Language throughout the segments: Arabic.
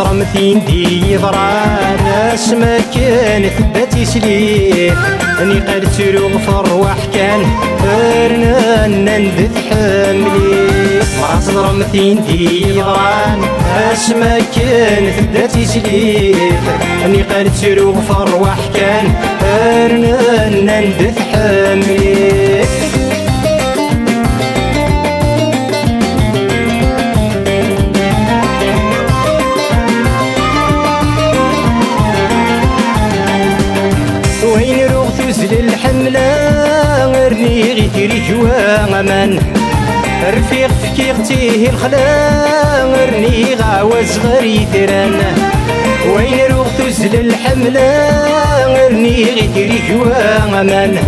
تزرمتين دي ضران اسما كانت باتي سليف اني قد تروغفر وحكان فرنا نندث حملي ما تزرمتين دي ضران اسما كانت باتي سليف اني قد تروغفر وحكان فرنا نندث حملي الحملة غرني غيتري جوا أمان رفيق فكيغتيه الخلا غرني غاوز غري ثران وين روغ تزل الحملة غرني غيتري جوا أمان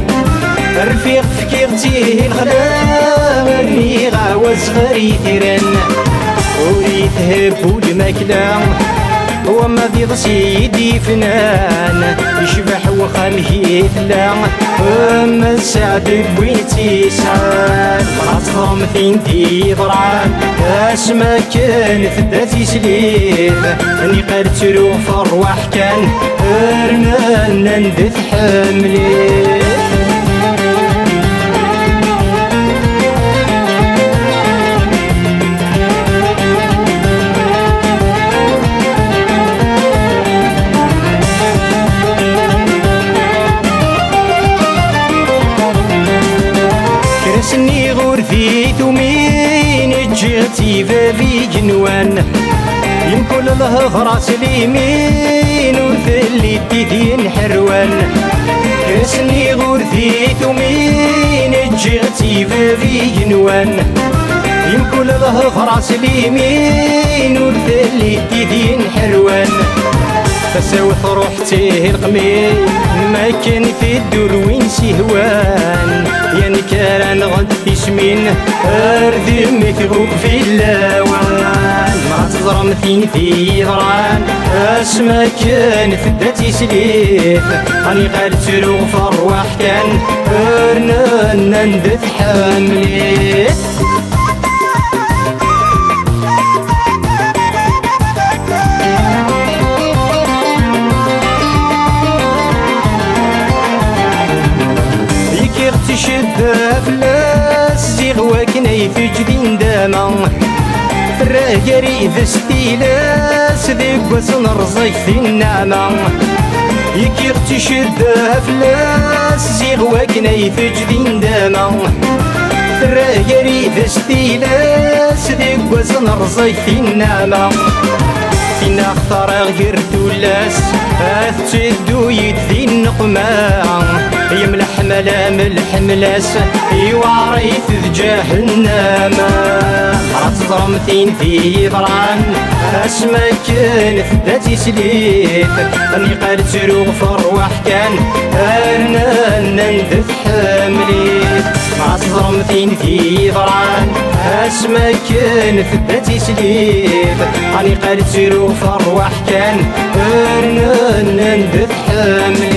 رفيق فكيغتيه الخلا غرني غاوز غري ثران وريت هبو الماكلة وما في ضسيدي فنان يشبح وخامه ثلا وما السعد بويتي سعان مراتهم ثينتي ضرعان اسما كانت داتي سليف اني قد تروفر وحكان ارنا نندث حملي سني غرفي ثمين جيتي في جنوان يمكن له غراس اليمين وثلي تيدين حروان سني غرفي ثمين جيتي في جنوان يمكن له غراس اليمين وثلي تيدين حروان فسوث روحتيه القميل ما كان في الدور وين سهوان يا نكران غد تسمين اردي مثغوك في اللوان ما تزرمتين في ضران اسما كان في الداتي سليف اني قد تروفر وحكان ارنا نندث حملي تشد فلاس زيغ وكني في جدين داما الراجري ذا ستيلاس ذيك وسن رزيك في النعمة يكيغ تشد فلاس زيغ وكني في جدين داما الراجري ذا ستيلاس ذيك وسن رزيك في النعمة فينا اختار غير تولاس اثتدو يدي النقمة يملح ملام الحملاس يواريث جهنم رات ضرمتين في ضران اسما كانت ذاتي سليف اني قد تروفر وحكان انا نندث حملي رات ضرمتين في ضران اسما كانت ذاتي سليف اني قد تروفر وحكان انا نندث حملي